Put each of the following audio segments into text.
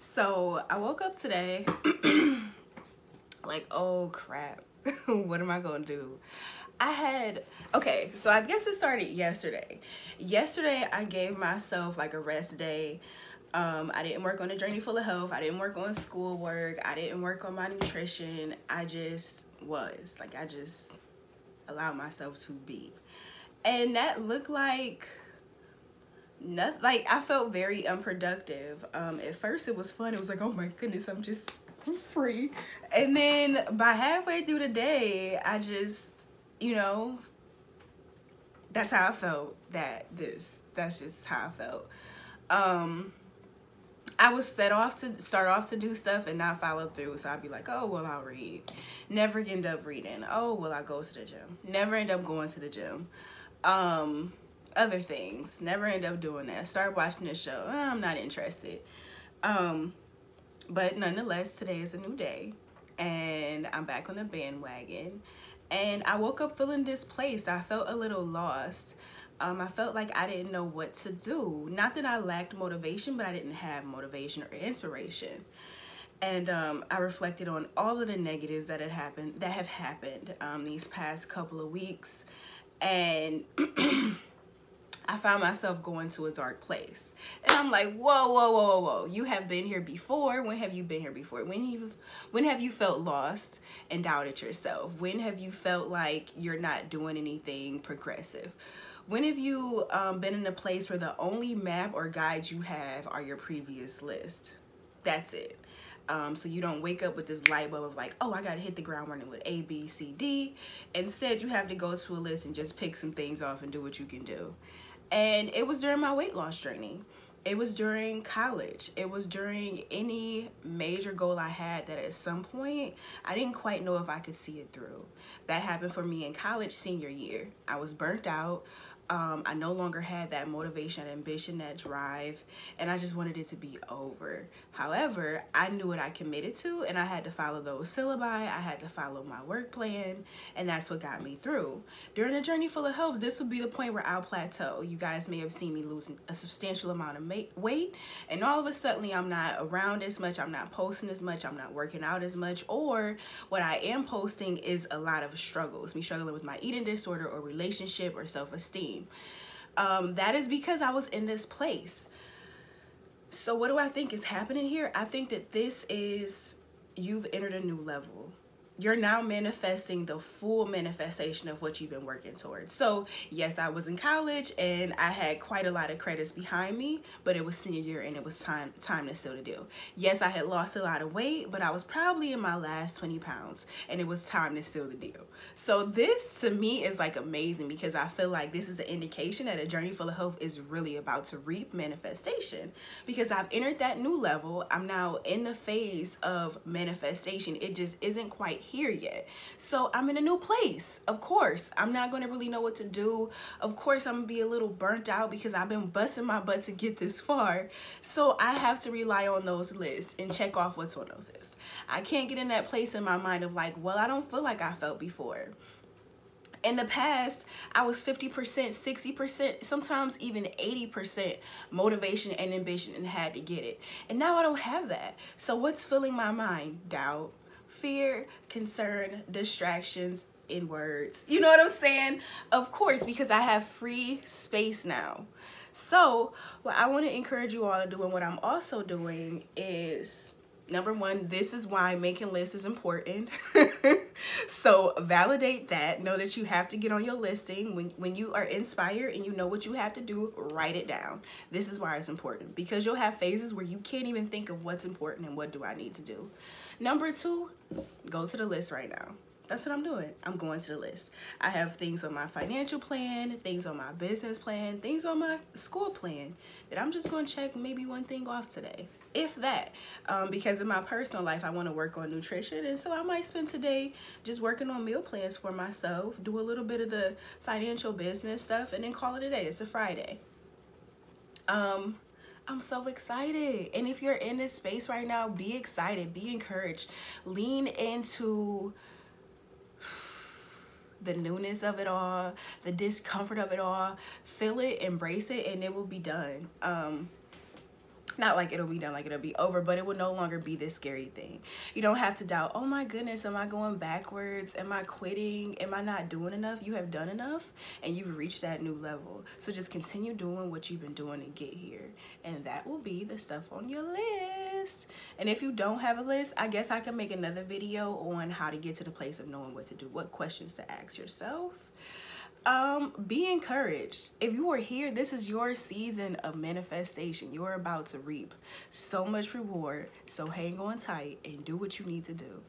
So I woke up today like, oh crap, what am I gonna do? Okay, so I guess it started yesterday. Yesterday, I gave myself like a rest day. I didn't work on a journey full of health. I didn't work on schoolwork. I didn't work on my nutrition. I just I just allowed myself to be. And that looked like nothing. Like, I felt very unproductive. At first it was fun. It was like, oh my goodness, I'm free. And then by halfway through the day, I just, you know, that's how I felt. That's just how I felt. I was start off to do stuff and not follow through. So I'd be like, oh, well, I'll read. Never end up reading. Oh, well, I'll go to the gym. Never end up going to the gym. Other things. Never end up doing that. Start watching the show. I'm not interested. But nonetheless, today is a new day. And I'm back on the bandwagon. And I woke up feeling displaced. I felt a little lost. I felt like I didn't know what to do. Not that I lacked motivation, but I didn't have motivation or inspiration. And I reflected on all of the negatives that have happened these past couple of weeks. And I found myself going to a dark place. And I'm like, whoa. You have been here before. When have you been here before? When have you felt lost and doubted yourself? When have you felt like you're not doing anything progressive? When have you been in a place where the only map or guide you have are your previous list? That's it. So you don't wake up with this light bulb of like, oh, I gotta hit the ground running with A, B, C, D. Instead, you have to go to a list and just pick some things off and do what you can do. And it was during my weight loss journey. It was during college. It was during any major goal I had that at some point, I didn't quite know if I could see it through. That happened for me in college senior year. I was burnt out. I no longer had that motivation, that ambition, that drive, and I just wanted it to be over. However, I knew what I committed to, and I had to follow those syllabi. I had to follow my work plan, and that's what got me through. During a journey full of health, this would be the point where I'll plateau. You guys may have seen me lose a substantial amount of weight, and all of a sudden, I'm not around as much, I'm not posting as much, I'm not working out as much, or what I am posting is a lot of struggles. Me struggling with my eating disorder or relationship or self-esteem. That is because I was in this place. So what do I think is happening here? I think that you've entered a new level. You're now manifesting the full manifestation of what you've been working towards. So yes, I was in college and I had quite a lot of credits behind me, but it was senior year and it was time to seal the deal. Yes, I had lost a lot of weight, but I was probably in my last 20 pounds and it was time to seal the deal. So this to me is like amazing because I feel like this is an indication that a journey full of health is really about to reap manifestation because I've entered that new level. I'm now in the phase of manifestation. It just isn't quite here yet. So I'm in a new place. Of course, I'm not going to really know what to do. Of course, I'm going to be a little burnt out because I've been busting my butt to get this far. So I have to rely on those lists and check off what's on those lists. I can't get in that place in my mind of like, well, I don't feel like I felt before. In the past, I was 50%, 60%, sometimes even 80% motivation and ambition and had to get it. And now I don't have that. So what's filling my mind? Doubt, fear, concern, distractions, in words. You know what I'm saying? Of course, because I have free space now. So what I want to encourage you all to do and what I'm also doing is, number one, this is why making lists is important. So validate that. Know that you have to get on your listing. When you are inspired and you know what you have to do, write it down. This is why it's important because you'll have phases where you can't even think of what's important and what do I need to do. Number two, go to the list right now. That's what I'm doing. I'm going to the list. I have things on my financial plan, things on my business plan, things on my school plan that I'm just going to check maybe one thing off today. If that, because in my personal life, I want to work on nutrition. And so I might spend today just working on meal plans for myself, do a little bit of the financial business stuff, and then call it a day. It's a Friday. I'm so excited. And if you're in this space right now, be excited, be encouraged, lean into the newness of it all, the discomfort of it all. Feel it, embrace it, and it will be done. Not like it'll be done, like it'll be over, but it will no longer be this scary thing. You don't have to doubt, oh my goodness, am I going backwards? Am I quitting? Am I not doing enough? You have done enough and you've reached that new level. So just continue doing what you've been doing to get here. And that will be the stuff on your list. And if you don't have a list, I guess I can make another video on how to get to the place of knowing what to do, what questions to ask yourself. Be encouraged. If you are here, this is your season of manifestation. You're about to reap so much reward. So hang on tight and do what you need to do.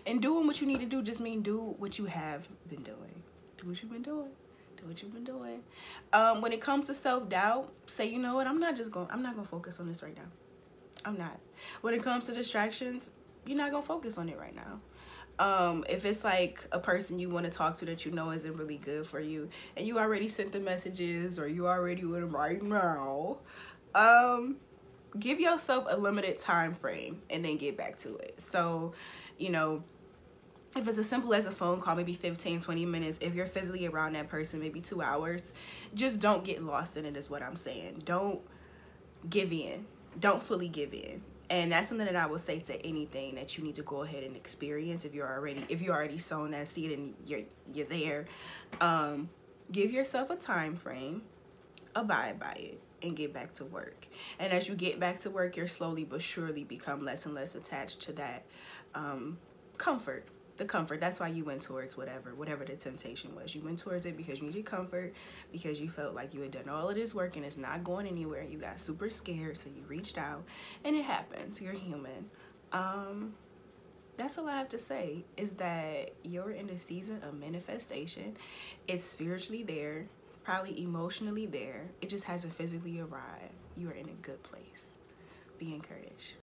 And doing what you need to do just means do what you have been doing. Do what you've been doing. Do what you've been doing. When it comes to self-doubt, say, you know what, I'm not gonna focus on this right now. I'm not. When it comes to distractions, you're not gonna focus on it right now. If it's like a person you want to talk to that you know isn't really good for you and you already sent the messages or you already with them right now, give yourself a limited time frame and then get back to it. So, you know, if it's as simple as a phone call, maybe 15-20 minutes. If you're physically around that person, maybe 2 hours. Just don't get lost in it is what I'm saying. Don't give in. Don't fully give in. And that's something that I will say to anything that you need to go ahead and experience. If you're already sown that seed and you're there, give yourself a time frame, abide by it, and get back to work. And as you get back to work, you're slowly but surely become less and less attached to that comfort. The comfort, that's why you went towards whatever the temptation was. You went towards it because you needed comfort, because you felt like you had done all of this work and it's not going anywhere. You got super scared, so you reached out, and it happens. You're human. That's all I have to say, is that you're in a season of manifestation. It's spiritually there, probably emotionally there. It just hasn't physically arrived. You are in a good place. Be encouraged.